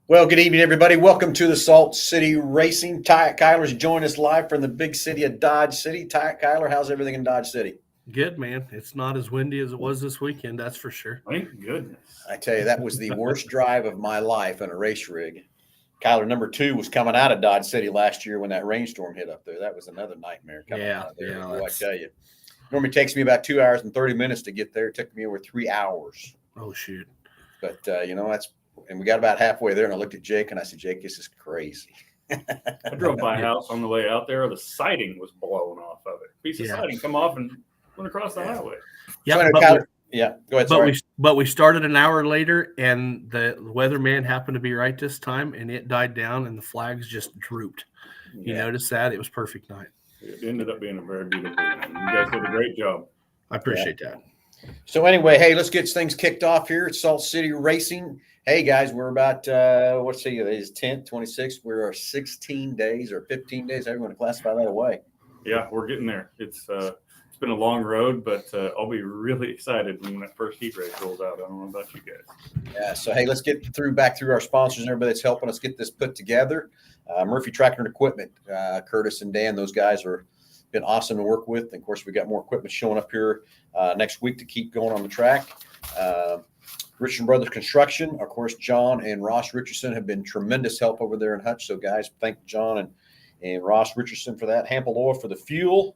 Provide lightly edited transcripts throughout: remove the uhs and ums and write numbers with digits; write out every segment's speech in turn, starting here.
Well, good evening, everybody. Welcome to the Salt City Racing. Ty Kyler's joined us live from the big city of Dodge City. Ty Kyler, how's everything in Dodge City? Good, man. It's not as windy as it was this weekend, that's for sure. Thank goodness. I tell you, that was the worst drive of my life in a race rig. Kyler, number two, was coming out of Dodge City last year when that rainstorm hit up there. That was another nightmare coming out of there. Boy, I tell you. Normally takes me about 2 hours and 30 minutes to get there. It took me over 3 hours. Oh, shoot. But, and we got about halfway there, and I looked at Jake, and I said, Jake, this is crazy. I drove by a house on the way out there. The siding was blown off of it. Piece of siding come off and went across the highway. Yeah, so Kyler, go ahead. But we started an hour later, and the weatherman happened to be right this time, and it died down, and the flags just drooped. You noticed that? It was perfect night. It ended up being a very beautiful evening. You guys did a great job. I appreciate that. So anyway, hey, let's get things kicked off here at Salt City Racing. Hey guys, we're about what's the is 10th, 26th. We're 16 days or 15 days. Everyone to classify that away. Yeah, we're getting there. It's been a long road, but I'll be really excited when that first heat race rolls out. I don't know about you guys. Yeah. So hey, let's get back through our sponsors and everybody that's helping us get this put together. Murphy Tractor and Equipment, Curtis and Dan, those guys are been awesome to work with. And of course, we got more equipment showing up here next week to keep going on the track. Richardson Brothers Construction, of course, John and Ross Richardson have been tremendous help over there in Hutch. So, guys, thank John and Ross Richardson for that. Hampel Oil for the fuel.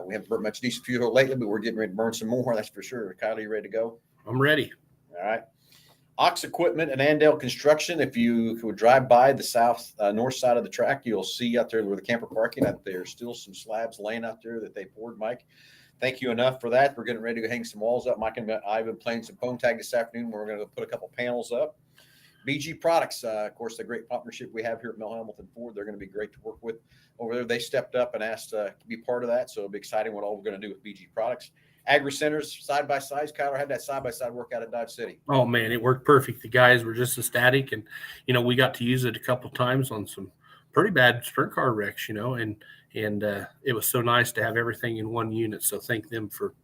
We haven't burnt much diesel fuel lately, but we're getting ready to burn some more. That's for sure. Kylie, you ready to go? I'm ready. All right. Ox Equipment and Andale Construction. If you would drive by the north side of the track, you'll see out there where the camper parking out there, still some slabs laying out there that they poured, Mike. Thank you enough for that. We're getting ready to hang some walls up. Mike and I have been playing some phone tag this afternoon. We're going to put a couple panels up. BG Products, of course, the great partnership we have here at Mel Hamilton Ford. They're going to be great to work with over there. They stepped up and asked to be part of that, so it'll be exciting what all we're going to do with BG Products. Agri Centers, side by sides. Kyler had that side by side work out at Dodge City. Oh man, it worked perfect. The guys were just ecstatic, and we got to use it a couple of times on some pretty bad sprint car wrecks. And it was so nice to have everything in one unit. So thank them for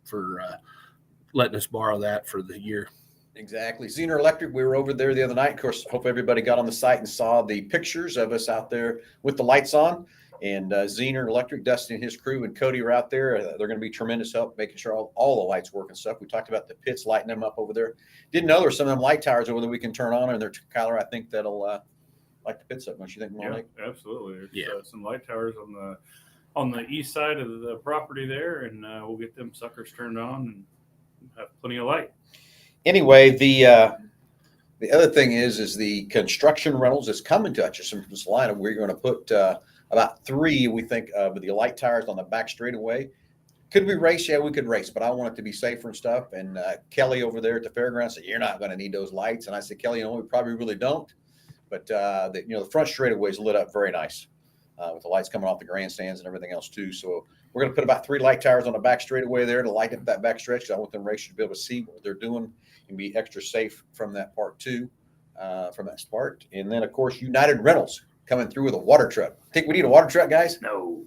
letting us borrow that for the year. Exactly. Zener Electric, we were over there the other night. Of course, hope everybody got on the site and saw the pictures of us out there with the lights on. And Zener Electric, Dustin and his crew and Cody are out there. They're going to be tremendous help making sure all the lights work and stuff. We talked about the pits, lighting them up over there. Didn't know there were some of them light towers over there we can turn on. And they're, Kyler, I think that'll light the pits up. Don't you think? Yeah, absolutely. There's some light towers on the east side of the property there, and we'll get them suckers turned on and have plenty of light. Anyway, the other thing is the construction rentals that's coming to Hutchinson from Salina. We're going to put about 3, we think, with the light tires on the back straightaway. Could we race? Yeah, we could race, but I want it to be safer and stuff. And Kelly over there at the fairgrounds said, "You're not going to need those lights." And I said, "Kelly, we probably really don't." But the front straightaway is lit up very nice with the lights coming off the grandstands and everything else too. So we're going to put about 3 light tires on the back straightaway there to light up that back stretch, because I want them racers to be able to see what they're doing and be extra safe from that part too, from that part. And then of course United Rentals coming through with a water truck. Think we need a water truck, guys? No.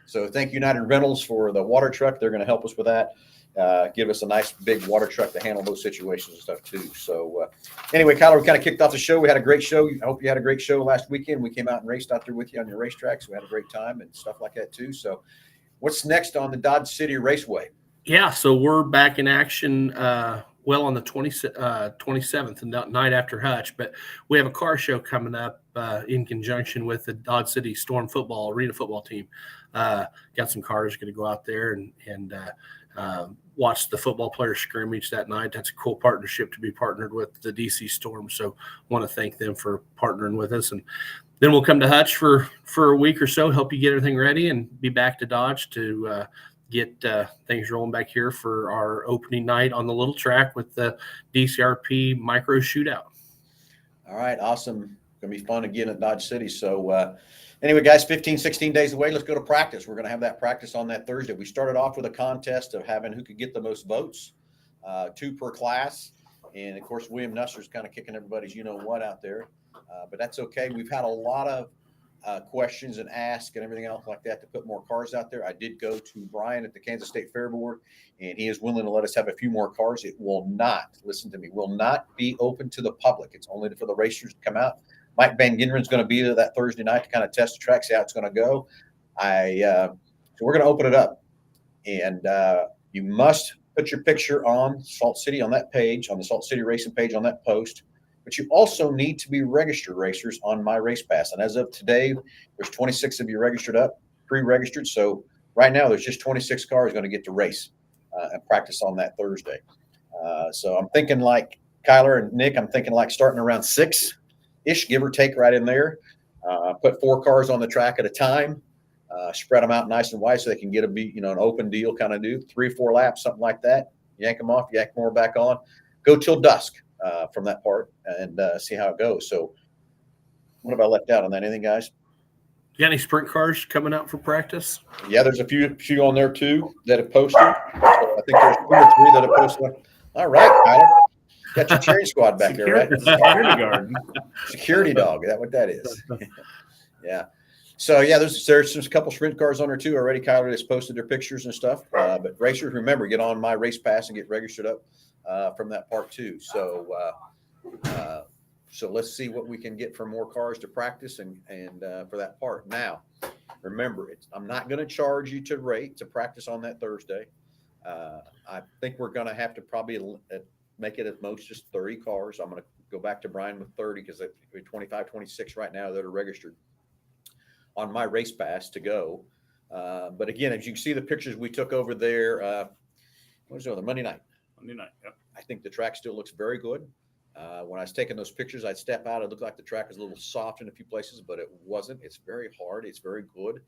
So thank United Rentals for the water truck. They're going to help us with that. Give us a nice big water truck to handle those situations and stuff too. So anyway, Kyler, we kind of kicked off the show. We had a great show. I hope you had a great show last weekend. We came out and raced out there with you on your racetrack. So we had a great time and stuff like that too. So what's next on the Dodge City Raceway? Yeah, so we're back in action on the 27th, the night after Hutch. But we have a car show coming up in conjunction with the Dodge City Storm Arena football team. Got some cars going to go out there and watch the football players scrimmage that night. That's a cool partnership to be partnered with the DC Storm. So want to thank them for partnering with us. And then we'll come to Hutch for a week or so, help you get everything ready, and be back to Dodge to get things rolling back here for our opening night on the little track with the DCRP micro shootout. All right. Awesome. Going to be fun again at Dodge City. So anyway, guys, 15, 16 days away. Let's go to practice. We're going to have that practice on that Thursday. We started off with a contest of having who could get the most votes, 2 per class. And of course, William Nusser's kind of kicking everybody's you-know-what out there. But that's okay. We've had a lot of questions and ask and everything else like that to put more cars out there. I did go to Brian at the Kansas State Fair Board, and he is willing to let us have a few more cars. It will not, listen to me, will not be open to the public. It's only for the racers to come out. Mike Van Ginderen's going to be there that Thursday night to kind of test the track, see how it's going to go. So we're going to open it up, and you must put your picture on Salt City on that page, on the Salt City Racing page on that post. But you also need to be registered racers on My Race Pass. And as of today, there's 26 of you registered up, pre-registered. So right now, there's just 26 cars going to get to race and practice on that Thursday. So I'm thinking like Kyler and Nick, I'm thinking like starting around 6-ish, give or take right in there. Put 4 cars on the track at a time. Spread them out nice and wide so they can get an open deal kind of do 3 or 4 laps, something like that. Yank them off, yank more back on. Go till dusk. From that part and see how it goes. So what have I left out on that? Anything, guys? You got any sprint cars coming out for practice? Yeah, there's a few on there too that have posted. So I think there's 2 or 3 that have posted. All right, Kyler. Got your cheering squad back there, right? Security guard. Security dog. Is that what that is? Yeah. So yeah, there's a couple sprint cars on there too already. Kyler has posted their pictures and stuff. But racers, remember, get on My Race Pass and get registered up from that part too. So let's see what we can get for more cars to practice and for that part. Now, remember, I'm not going to charge you to practice on that Thursday. I think we're going to have to probably make it at most just 30 cars. I'm going to go back to Brian with 30 because we're 25, 26 right now that are registered on My Race Pass to go. But again, as you can see the pictures we took over there, what was it, the Monday night? Yep. I think the track still looks very good. When I was taking those pictures, I'd step out. It looked like the track was a little soft in a few places, but it wasn't. It's very hard. It's very good.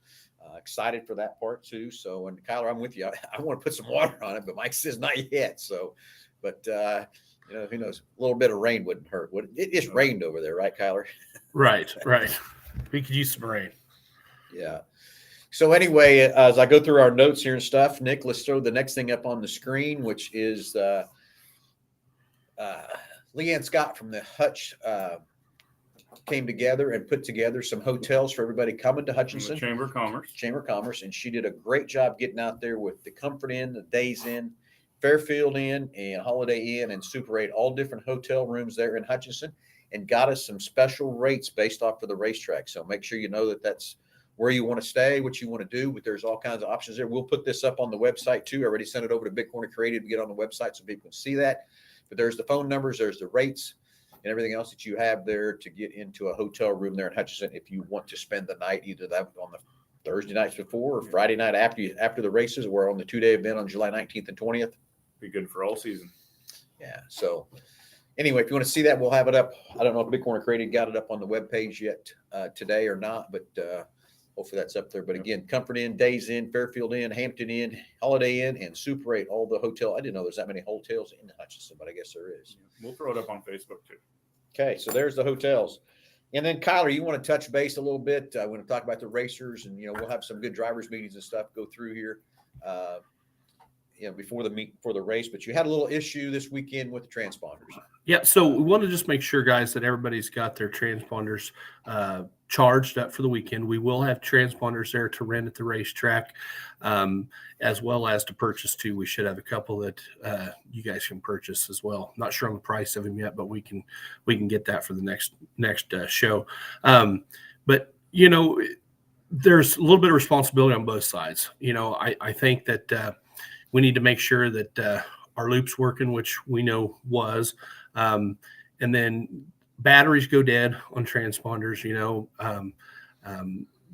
Excited for that part too. So, and Kyler, I'm with you. I want to put some water on it, but Mike says not yet. So, but who knows? A little bit of rain wouldn't hurt. It just rained over there, right, Kyler? Right. We could use some rain. Yeah. So anyway, as I go through our notes here and stuff, Nick, let's throw the next thing up on the screen, which is Leanne Scott from the Hutch came together and put together some hotels for everybody coming to Hutchinson. Chamber of Commerce. And she did a great job getting out there with the Comfort Inn, the Days Inn, Fairfield Inn, and Holiday Inn, and Super 8, all different hotel rooms there in Hutchinson, and got us some special rates based off of the racetrack. So make sure you know that that's where you want to stay, what you want to do, but there's all kinds of options there. We'll put this up on the website too. I already sent it over to Big Corner Creative to get on the website so people can see that. But there's the phone numbers, there's the rates, and everything else that you have there to get into a hotel room there in Hutchinson if you want to spend the night, either that on the Thursday nights before or Friday night after the races, or on the 2-day event on July 19th and 20th. Be good for all season. Yeah. So anyway, if you want to see that, we'll have it up. I don't know if Big Corner Creative got it up on the webpage yet today or not, but hopefully that's up there. But again, Comfort Inn, Days Inn, Fairfield Inn, Hampton Inn, Holiday Inn, and Super 8, all the hotel. I didn't know there's that many hotels in Hutchinson, but I guess there is. We'll throw it up on Facebook too. Okay, so there's the hotels. And then Kyler, you want to touch base a little bit. I want to talk about the racers, and we'll have some good drivers meetings and stuff go through here. Before the race, but you had a little issue this weekend with the transponders. Yeah, so we want to just make sure, guys, that everybody's got their transponders charged up for the weekend. We will have transponders there to rent at the racetrack, as well as to purchase too. We should have a couple that you guys can purchase as well. Not sure on the price of them yet, but we can get that for the next show. But there's a little bit of responsibility on both sides. I think that we need to make sure that our loop's working, which we know was, and then batteries go dead on transponders.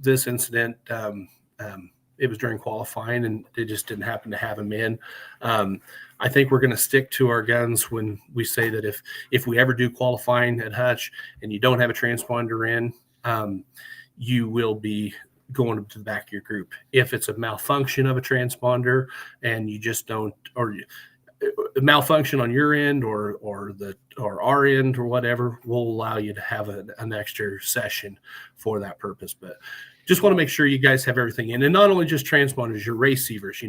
This incident, it was during qualifying, and they just didn't happen to have them in. I think we're going to stick to our guns when we say that if we ever do qualifying at Hutch and you don't have a transponder in, you will be going to the back of your group. If it's a malfunction of a transponder and you just don't, or a malfunction on your end or our end or whatever, we'll allow you to have an extra session for that purpose. But just want to make sure you guys have everything in, and not only just transponders, your receivers.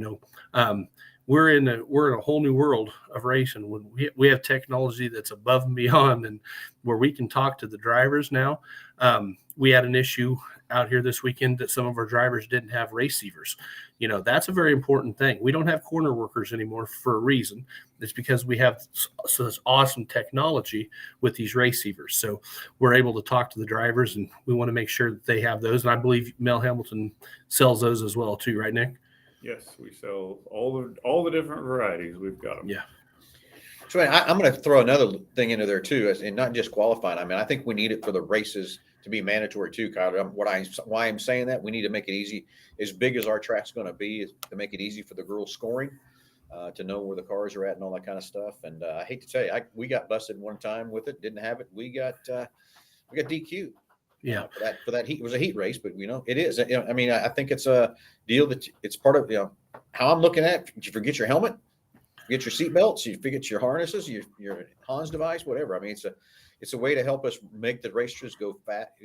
We're in a whole new world of racing when we have technology that's above and beyond, and where we can talk to the drivers now. We had an issue out here this weekend that some of our drivers didn't have receivers. That's a very important thing. We don't have corner workers anymore for a reason. It's because we have such awesome technology with these receivers. So we're able to talk to the drivers, and we want to make sure that they have those. And I believe Mel Hamilton sells those as well too, right, Nick? Yes, we sell all the different varieties. We've got them. Yeah. So I'm going to throw another thing into there too, and not just qualifying. I mean, I think we need it for the races to be mandatory too, Kyle. Why I'm saying that, we need to make it easy. As big as our track's going to be, is to make it easy for the girls scoring, to know where the cars are at and all that kind of stuff. And I hate to tell you, we got busted one time with it. Didn't have it. We got DQ'd. Yeah. For that heat, it was a heat race, but it is. I mean, I think it's a deal that it's part of how I'm looking at it. Did you forget your helmet? Get your seat belts, you forget your harnesses, your Hans device, whatever. I mean, it's a way to help us make the races go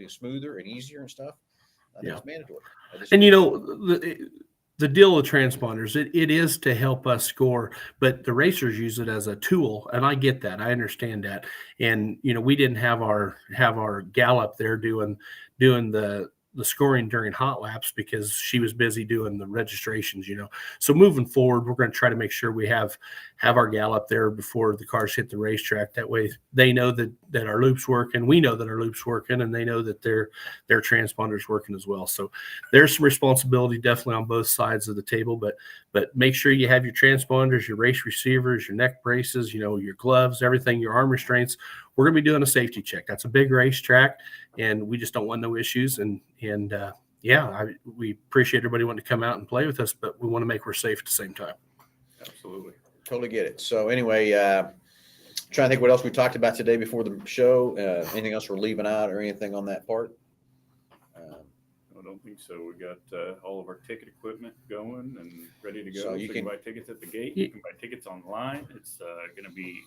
smoother and easier and stuff. I think it's mandatory. And the deal with transponders, it is to help us score, but the racers use it as a tool, and I get that. I understand that. And we didn't have our gal up there doing the scoring during hot laps because she was busy doing the registrations, So moving forward, we're going to try to make sure we have our gal up there before the cars hit the racetrack. That way they know that our loop's working. We know that our loop's working, and they know that their transponder's working as well. So there's some responsibility definitely on both sides of the table, but make sure you have your transponders, your race receivers, your neck braces, your gloves, everything, your arm restraints. We're going to be doing a safety check. That's a big racetrack, and we just don't want no issues. We appreciate everybody wanting to come out and play with us, but we want to make we're safe at the same time. Absolutely. Totally get it. So anyway, trying to think what else we talked about today before the show. Anything else we're leaving out or anything on that part? I don't think so. We got all of our ticket equipment going and ready to go. So you can buy tickets at the gate. You can buy tickets online. It's going to be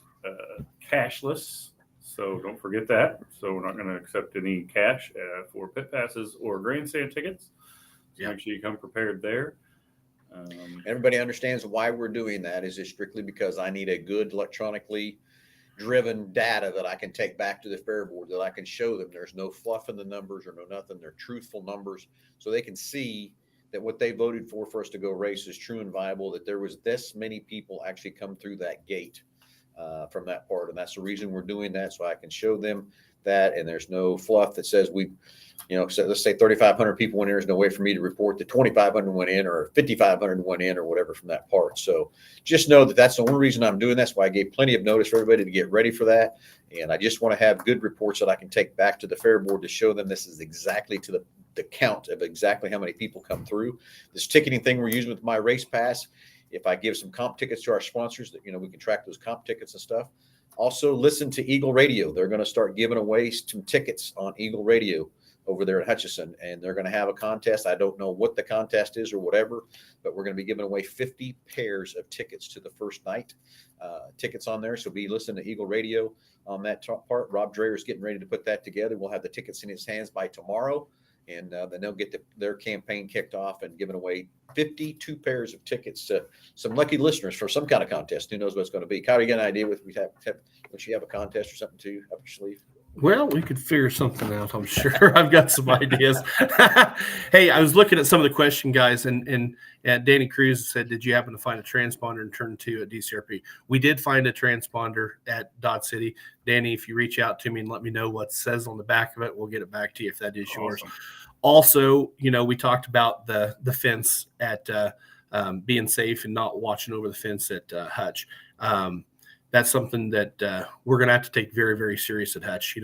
cashless. So don't forget that. So we're not going to accept any cash for pit passes or grandstand tickets. So make sure you come prepared there. Everybody understands why we're doing that. Is it strictly because I need a good electronically driven data that I can take back to the fair board, that I can show them there's no fluff in the numbers or no nothing. They're truthful numbers, so they can see that what they voted for us to go race is true and viable, that there was this many people actually come through that gate from that part. And that's the reason we're doing that, so I can show them that. And there's no fluff that says so let's say 3,500 people went in. There's no way for me to report that 2,500 went in or 5,500 went in or whatever from that part. So just know that that's the only reason I'm doing this. Why I gave plenty of notice for everybody to get ready for that. And I just want to have good reports that I can take back to the fair board to show them this is exactly to the count of exactly how many people come through. This ticketing thing we're using with my race pass, if I give some comp tickets to our sponsors, that we can track those comp tickets and stuff. Also, listen to Eagle Radio. They're going to start giving away some tickets on Eagle Radio over there at Hutchinson, and they're going to have a contest. I don't know what the contest is or whatever, but we're going to be giving away 50 pairs of tickets to the first night tickets on there. So be listening to Eagle Radio on that part. Rob Dreyer is getting ready to put that together. We'll have the tickets in his hands by tomorrow, and then they'll get their campaign kicked off and giving away 52 pairs of tickets to some lucky listeners for some kind of contest. Who knows what it's going to be? Kyle, you got an idea would you have a contest or something too up your sleeve? Well, we could figure something out, I'm sure. I've got some ideas. Hey, I was looking at some of the question guys, and Danny Cruz said, did you happen to find a transponder and turn 2 at DCRP? We did find a transponder at Dodge City. Danny, if you reach out to me and let me know what it says on the back of it, we'll get it back to you if that is yours. Also, we talked about the fence at being safe and not watching over the fence at Hutch. That's something that we're going to have to take very, very serious at Hutch.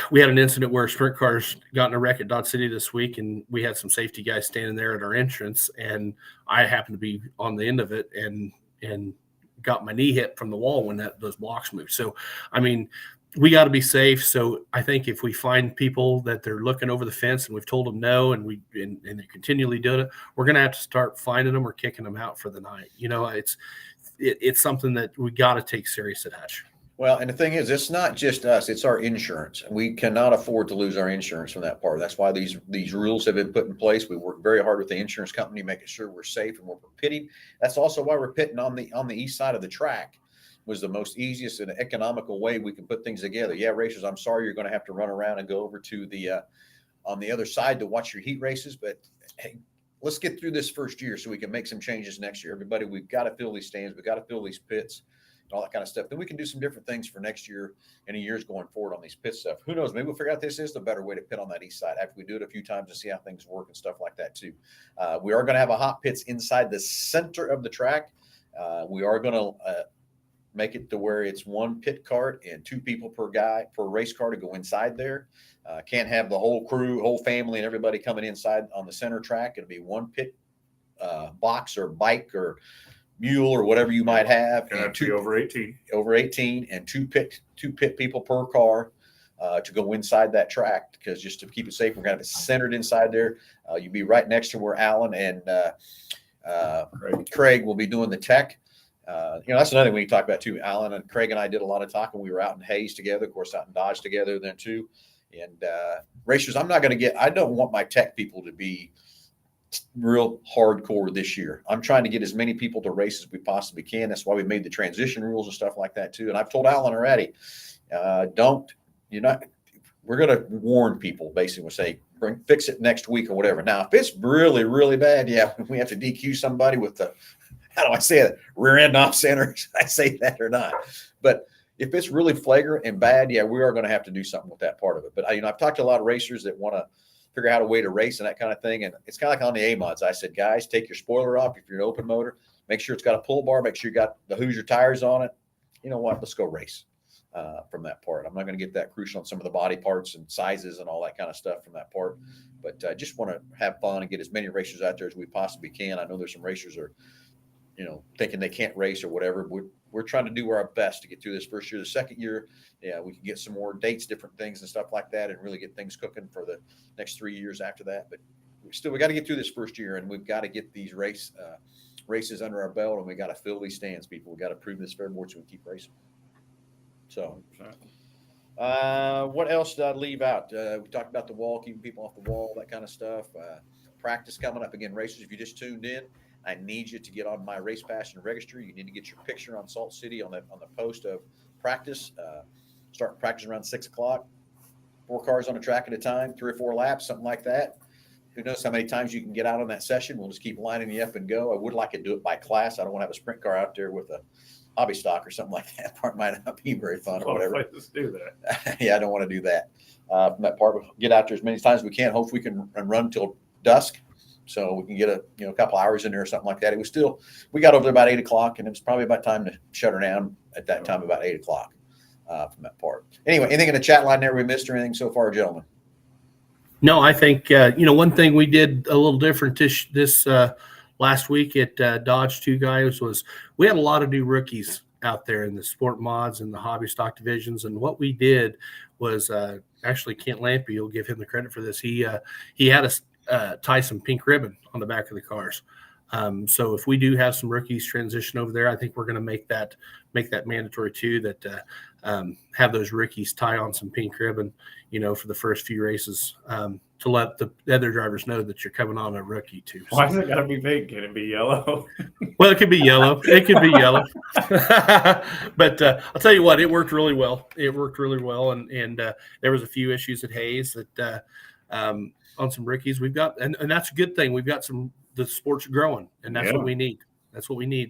We had an incident where sprint cars got in a wreck at Dodge City this week, and we had some safety guys standing there at our entrance, and I happened to be on the end of it and got my knee hit from the wall when those blocks moved. So, we got to be safe. So I think if we find people that they're looking over the fence and we've told them no, and they're continually doing it, we're going to have to start finding them or kicking them out for the night. It's something that we got to take serious at Hutch. Well, and the thing is, it's not just us, it's our insurance. We cannot afford to lose our insurance from that part. That's why these rules have been put in place. We work very hard with the insurance company, making sure we're safe and we're pitting. That's also why we're pitting on the east side of the track. was the most easiest and economical way we can put things together. Yeah, racers, I'm sorry you're going to have to run around and go over to the on the other side to watch your heat races, but hey, let's get through this first year so we can make some changes next year. Everybody, we've got to fill these stands, we've got to fill these pits, and all that kind of stuff. Then we can do some different things for next year and the years going forward on these pit stuff. Who knows? Maybe we'll figure out this is the better way to pit on that east side after we do it a few times and see how things work and stuff like that too. We are going to have a hot pits inside the center of the track. We are going to make it to where it's one pit cart and 2 people per race car to go inside there. Can't have the whole crew, whole family, and everybody coming inside on the center track. It'll be one pit box or bike or mule or whatever you might have. And 2 over 18, and two pit people per car to go inside that track, because just to keep it safe, we're going to have it centered inside there. You'll be right next to where Alan and Craig will be doing the tech. That's another thing we can talk about too. Alan and Craig and I did a lot of talking. We were out in Hayes together, of course, out in Dodge together then too. And racers, I don't want my tech people to be real hardcore this year. I'm trying to get as many people to race as we possibly can. That's why we made the transition rules and stuff like that too. And I've told Alan already, we're going to warn people, basically. We'll say, fix it next week or whatever. Now, if it's really, really bad, yeah, we have to DQ somebody with the, how do I say it? Rear end off center. I say that or not. But if it's really flagrant and bad, yeah, we are going to have to do something with that part of it. But I've talked to a lot of racers that want to figure out a way to race and that kind of thing. And it's kind of like on the A-mods. I said, guys, take your spoiler off. If you're an open motor, make sure it's got a pull bar. Make sure you got the Hoosier tires on it. You know what? Let's go race from that part. I'm not going to get that crucial on some of the body parts and sizes and all that kind of stuff from that part. But I just want to have fun and get as many racers out there as we possibly can. I know there's some racers are, thinking they can't race or whatever. We're trying to do our best to get through this first year. The second year, yeah, we can get some more dates, different things and stuff like that, and really get things cooking for the next 3 years after that. But we got to get through this first year, and we've got to get these races under our belt, and we got to fill these stands, people. We got to prove this fair board so we keep racing. So, what else did I leave out? We talked about the wall, keeping people off the wall, that kind of stuff. Practice coming up again. Racers, if you just tuned in, I need you to get on my race pass and register. You need to get your picture on Salt City on the post of practice. Start practice around 6 o'clock. 4 cars on a track at a time, 3 or 4 laps, something like that. Who knows how many times you can get out on that session? We'll just keep lining you up and go. I would like to do it by class. I don't want to have a sprint car out there with a hobby stock or something like that. Part might not be very fun or whatever. Let's do that. Yeah, I don't want to do that. From that part, we'll get out there as many times as we can. Hopefully, we can run till dusk, so we can get a couple hours in there or something like that. It was still, we got over there about 8 o'clock, and it was probably about time to shut her down at that time, about 8 o'clock from that part. Anyway, anything in the chat line there we missed or anything so far, gentlemen? No, I think, one thing we did a little different this last week at Dodge 2 Guys was we had a lot of new rookies out there in the sport mods and the hobby stock divisions. And what we did was actually Kent Lampy, you'll give him the credit for this. He had us tie some pink ribbon on the back of the cars. So if we do have some rookies transition over there, I think we're going to make that mandatory too, that have those rookies tie on some pink ribbon, for the first few races, to let the other drivers know that you're coming on a rookie too. So, why does it got to be pink? Can it be yellow? Well, it could be yellow. It could be yellow. But I'll tell you what, it worked really well. And there was a few issues at Hayes that on some rookies we've got, and that's a good thing. We've got the sport's growing, and that's what we need.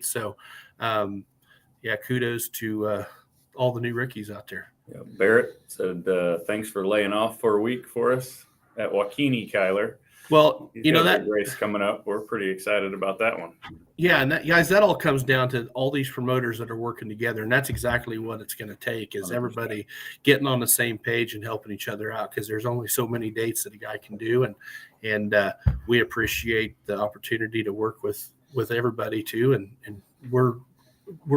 So, kudos to all the new rookies out there. Yeah, Barrett said, thanks for laying off for a week for us at Waukene, Kyler. Well, He's got a big race coming up. We're pretty excited about that one. Yeah, and that all comes down to all these promoters that are working together, and that's exactly what it's going to take, is 100%. Everybody getting on the same page and helping each other out, because there's only so many dates that a guy can do, and we appreciate the opportunity to work with everybody too, and we're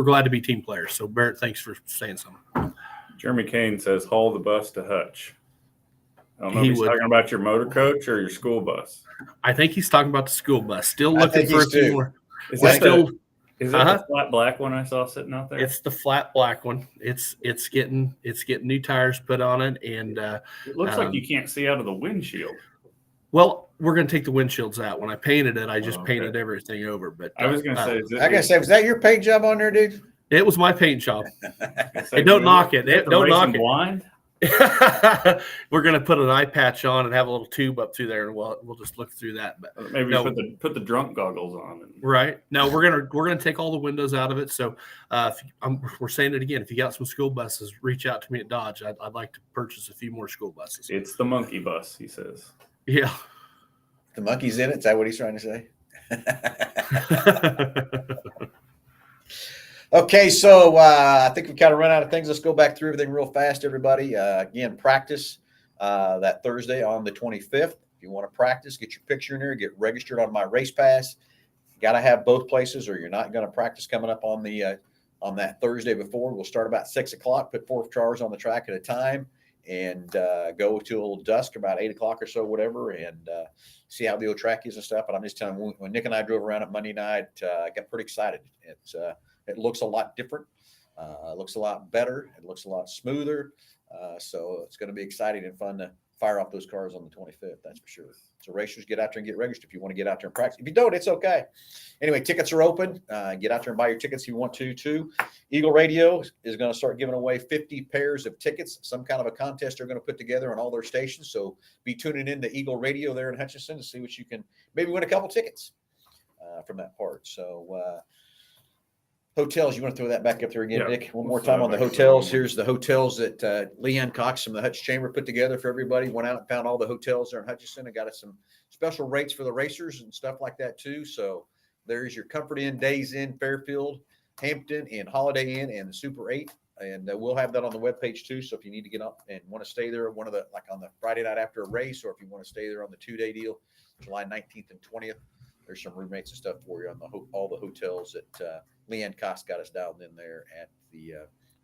glad to be team players. So Barrett, thanks for saying something. Jeremy Kane says, haul the bus to Hutch. I don't know if he's talking about your motor coach or your school bus. I think he's talking about the school bus. Still looking for a few more. Is that the flat black one I saw sitting out there? It's the flat black one. It's getting new tires put on it, and it looks like you can't see out of the windshield. Well, we're going to take the windshields out. When I painted it, I just painted everything over. But I was going to say, was that your paint job on there, dude? It was my paint job. So Hey, don't you knock it. have to Don't race knock them it. blind. We're gonna put an eye patch on and have a little tube up through there, and we'll just look through that. But Maybe no. put the drunk goggles on. And, right. No, we're gonna take all the windows out of it. So we're saying it again. If you got some school buses, reach out to me at Dodge. I'd like to purchase a few more school buses. It's the monkey bus, he says. Yeah. The monkey's in it. Is that what he's trying to say? Okay, so I think we've kind of run out of things. Let's go back through everything real fast, everybody. Again, practice that Thursday on the 25th. If you want to practice, get your picture in there, get registered on my race pass. Got to have both places, or you're not going to practice coming up on the on that Thursday before. We'll start about 6 o'clock. Put 4 cars on the track at a time, and go to a little dusk, about 8 o'clock or so, whatever, and see how the old track is and stuff. But I'm just telling you, when Nick and I drove around at Monday night, I got pretty excited. It looks a lot different. It looks a lot better. It looks a lot smoother. So it's going to be exciting and fun to fire off those cars on the 25th. That's for sure. So racers, get out there and get registered if you want to get out there and practice. If you don't, it's okay. Anyway, tickets are open. Get out there and buy your tickets if you want to, too. Eagle Radio is going to start giving away 50 pairs of tickets, some kind of a contest they're going to put together on all their stations. So be tuning in to Eagle Radio there in Hutchinson to see what you can maybe win a couple tickets from that part. So, hotels, you want to throw that back up there again, Yeah. Nick? One more time on the hotels. Here's the hotels that Leanne Cox from the Hutch Chamber put together for everybody. Went out and found all the hotels there in Hutchinson and got us some special rates for the racers and stuff like that too. So there's your Comfort Inn, Days Inn, Fairfield, Hampton, and Holiday Inn, and the Super 8. And we'll have that on the webpage too. So if you need to get up and want to stay there, one of the, like on the Friday night after a race, or if you want to stay there on the 2-day deal, July 19th and 20th, there's some roommates and stuff for you on all the hotels that Leanne Cost got us dialed in there at the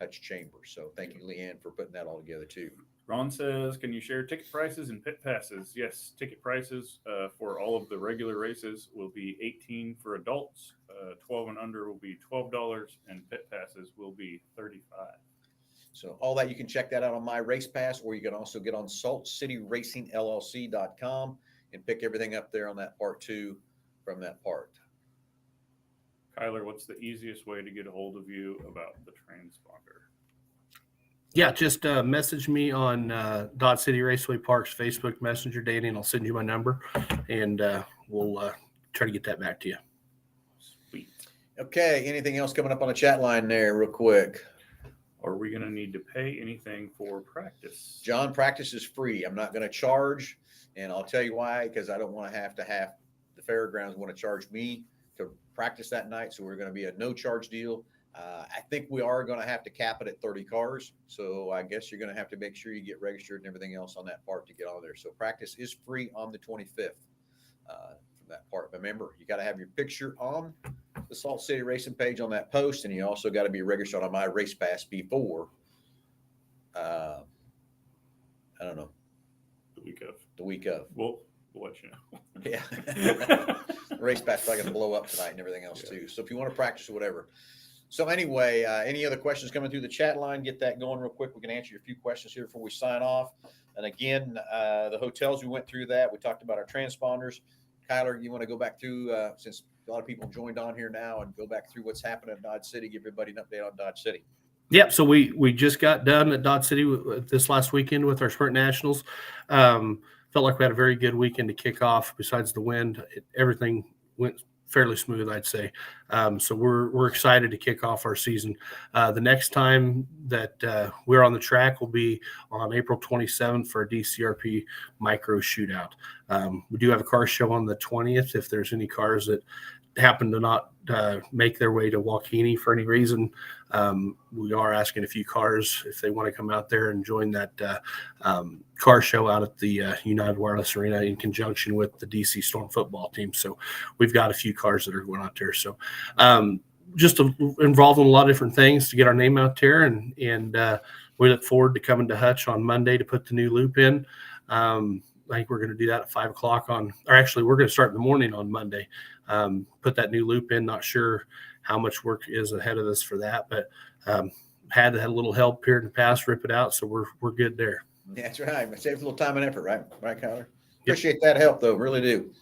Hutch Chamber. So thank you, Leanne, for putting that all together too. Ron says, can you share ticket prices and pit passes? Yes, ticket prices for all of the regular races will be $18 for adults. 12 and under will be $12, and pit passes will be $35. So all that, you can check that out on my race pass, or you can also get on saltcityracingllc.com and pick everything up there on that part too from that part. Kyler, what's the easiest way to get a hold of you about the transponder? Yeah, just message me on Dodge City Raceway Parks Facebook Messenger, Danny, and I'll send you my number, and we'll try to get that back to you. Sweet. Okay, anything else coming up on the chat line there real quick? Are we going to need to pay anything for practice? John, practice is free. I'm not going to charge, and I'll tell you why, because I don't want to have the fairgrounds want to charge me to practice that night. So we're going to be a no charge deal. I think we are going to have to cap it at 30 cars. So I guess you're going to have to make sure you get registered and everything else on that part to get on there. So practice is free on the 25th from that part. But remember, you got to have your picture on the Salt City Racing page on that post. And you also got to be registered on my race pass before, I don't know, the week of. We'll let you know. Yeah. Race pass probably going to blow up tonight and everything else too. So if you want to practice or whatever. So anyway, any other questions coming through the chat line, get that going real quick. We can answer a few questions here before we sign off. And again, the hotels, we went through that. We talked about our transponders. Kyler, you want to go back through, since a lot of people joined on here now, and go back through what's happening at Dodge City, give everybody an update on Dodge City. Yep. So we just got done at Dodge City this last weekend with our Sprint Nationals. Felt like we had a very good weekend to kick off. Besides the wind, everything went fairly smooth, I'd say. So we're excited to kick off our season. The next time that we're on the track will be on April 27th for a DCRP micro shootout. We do have a car show on the 20th. If there's any cars that happen to not make their way to Waukene for any reason, we are asking a few cars if they want to come out there and join that car show out at the United Wireless Arena in conjunction with the DC Storm football team. So we've got a few cars that are going out there. So just involved in a lot of different things to get our name out there. And we look forward to coming to Hutch on Monday to put the new loop in. I think we're going to do that at 5 o'clock we're going to start in the morning on Monday. Put that new loop in. Not sure how much work is ahead of us for that, but had a little help here in the past, rip it out. So we're good there. That's right. Saves a little time and effort, right? Right, Kyler? Appreciate that help, though. Really do.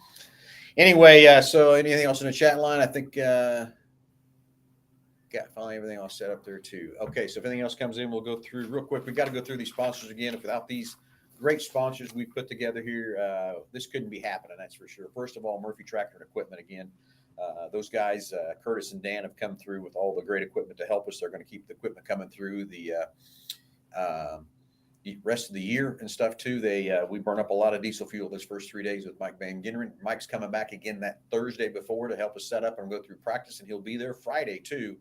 Anyway, so anything else in the chat line? I think got got finally everything all set up there too. Okay, so if anything else comes in, we'll go through real quick. We got to go through these sponsors again. If without these great sponsors we put together here, this couldn't be happening. That's for sure. First of all, Murphy Tractor and Equipment again. Those guys, Curtis and Dan, have come through with all the great equipment to help us. They're going to keep the equipment coming through the rest of the year and stuff too. We burn up a lot of diesel fuel this first 3 days with Mike Van Genderen. Mike's coming back again that Thursday before to help us set up and go through practice, and he'll be there Friday too,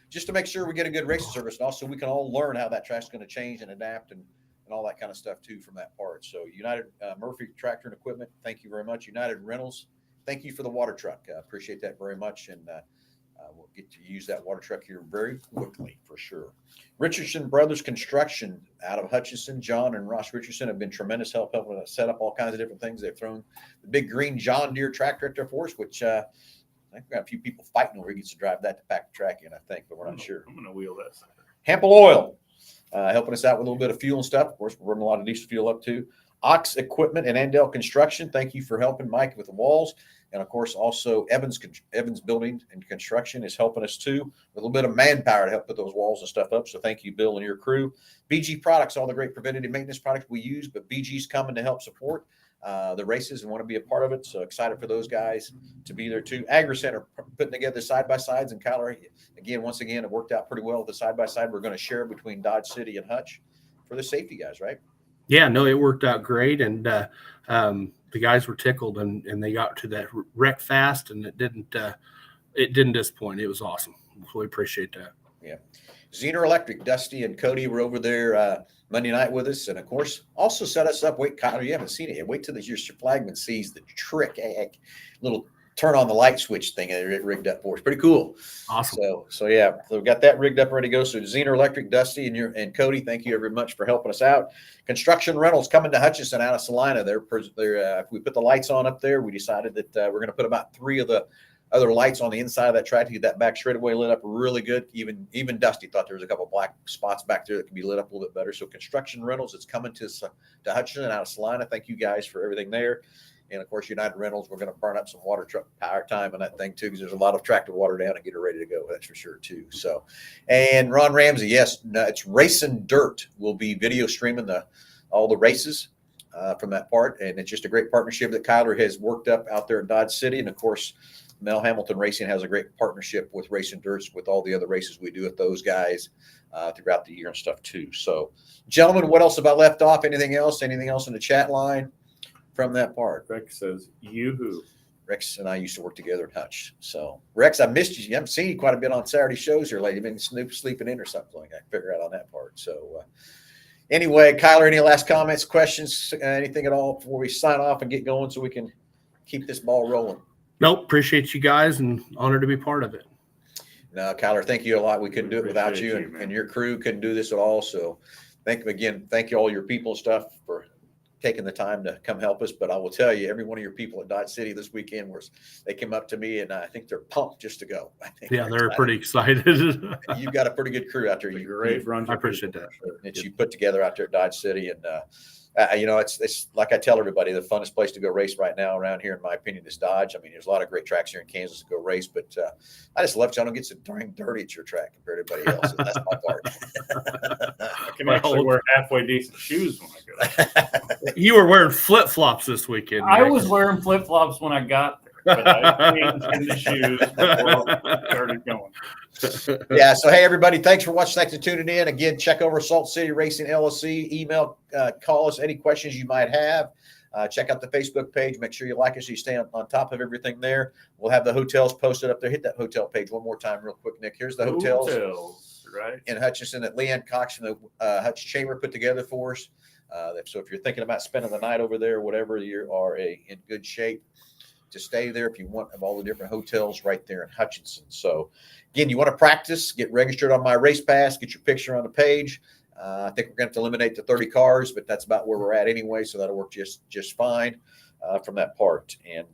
just to make sure we get a good racing service, and also we can all learn how that track's going to change and adapt and all that kind of stuff too from that part. So United Murphy Tractor and Equipment, thank you very much. United Rentals, thank you for the water truck. Appreciate that very much, and we'll get to use that water truck here very quickly for sure. Richardson Brothers Construction out of Hutchinson. John and Ross Richardson have been tremendous helping us set up all kinds of different things. They've thrown the big green John Deere tractor at there for us, which I think we got a few people fighting over who gets to drive that to pack the track in, I think, but we're not sure. I'm going to wheel that sucker. Hampel Oil, helping us out with a little bit of fuel and stuff. Of course, we're running a lot of diesel fuel up too. Ox Equipment and Andel Construction, thank you for helping Mike with the walls. And of course, also Evans Building and Construction is helping us too with a little bit of manpower to help put those walls and stuff up. So thank you, Bill, and your crew. BG Products, all the great preventative maintenance products we use, but BG's coming to help support the races and want to be a part of it. So excited for those guys to be there too. Agri Center putting together side-by-sides in Colorado. Again, once again, it worked out pretty well with the side-by-side. We're going to share between Dodge City and Hutch for the safety guys, right? Yeah, no, it worked out great, and the guys were tickled, and they got to that wreck fast, and it didn't disappoint. It was awesome. So we appreciate that. Yeah. Zener Electric, Dusty and Cody were over there Monday night with us, and of course also set us up. Wait, Connor, you haven't seen it yet. Wait till your flagman sees the trick, little turn on the light switch thing that it rigged up for us. Pretty cool. Awesome. So yeah, so we've got that rigged up, ready to go. So Zener Electric, Dusty and Cody, thank you very much for helping us out. Construction Rentals coming to Hutchinson out of Salina. They're if we put the lights on up there, we decided that we're going to put about 3 of the other lights on the inside of that track to get that back straightaway lit up really good. Even Dusty thought there was a couple of black spots back there that could be lit up a little bit better. So Construction Rentals, it's coming to Hutchinson out of Salina. Thank you guys for everything there. And of course, United Rentals, we're going to burn up some water truck power time on that thing too, because there's a lot of tractor water down and get it ready to go. That's for sure too. So, and Ron Ramsey, yes, it's Racing Dirt. We'll be video streaming all the races from that part, and it's just a great partnership that Kyler has worked up out there in Dodge City. And of course, Mel Hamilton Racing has a great partnership with Racing Dirt with all the other races we do with those guys throughout the year and stuff too. So, gentlemen, what else have I left off? Anything else? Anything else in the chat line? From that part, Rex says, "Yoo-hoo." Rex and I used to work together in Hutch. So, Rex, I missed you. You haven't seen you quite a bit on Saturday shows here lately. You've been sleeping in or something like that. I figure out on that part. So, anyway, Kyler, any last comments, questions, anything at all before we sign off and get going so we can keep this ball rolling? Nope. Appreciate you guys and honored to be part of it. No, Kyler, thank you a lot. We couldn't do it without you, and your crew couldn't do this at all. So, thank you all your people and stuff for taking the time to come help us. But I will tell you, every one of your people at Dodge City this weekend they came up to me, and I think they're pumped just to go. I think they're pretty excited. You've got a pretty good crew out there. Great run. I appreciate that. That you put together out there at Dodge City, and it's like I tell everybody, the funnest place to go race right now around here, in my opinion, is Dodge. I mean, there's a lot of great tracks here in Kansas to go race, but I just love y'all don't get so darn dirty at your track compared to everybody else. That's my part. I can actually wear halfway decent shoes when I go. You were wearing flip-flops this weekend. I was wearing flip-flops when I got there, but I changed into shoes before I started going. Yeah. So, hey, everybody, thanks for watching. Thanks for tuning in. Again, check over Salt City Racing LLC. Email, call us any questions you might have. Check out the Facebook page. Make sure you like us so you stay on top of everything there. We'll have the hotels posted up there. Hit that hotel page one more time real quick, Nick. Here's the hotels right in Hutchinson that Leanne Cox from the Hutch Chamber put together for us. So if you're thinking about spending the night over there, whatever, you are in good shape to stay there if you want, of all the different hotels right there in Hutchinson. So again, you want to practice, get registered on my race pass, get your picture on the page. I think we're going to have to eliminate the 30 cars, but that's about where we're at anyway. So that'll work just fine from that part. And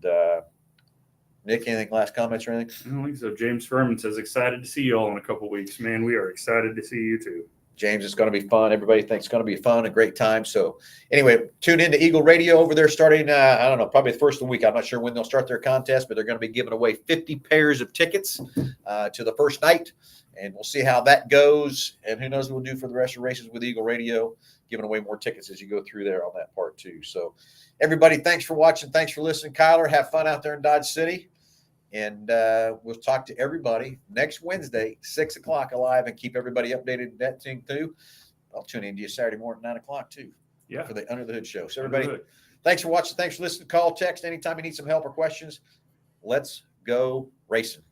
Nick, anything last comments or anything? I don't think so. James Furman says, excited to see you all in a couple weeks. Man, we are excited to see you too. James, it's going to be fun. Everybody thinks it's going to be fun, a great time. So anyway, tune in to Eagle Radio over there starting, I don't know, probably the first of the week. I'm not sure when they'll start their contest, but they're going to be giving away 50 pairs of tickets to the first night. And we'll see how that goes. And who knows what we'll do for the rest of the races with Eagle Radio, giving away more tickets as you go through there on that part too. So everybody, thanks for watching. Thanks for listening. Kyler, have fun out there in Dodge City. And we'll talk to everybody next Wednesday, 6 o'clock alive, and keep everybody updated that thing too. I'll tune in to you Saturday morning, 9 o'clock too. Yeah. For the Under the Hood show. So everybody, thanks for watching. Thanks for listening. Call, text anytime you need some help or questions. Let's go racing.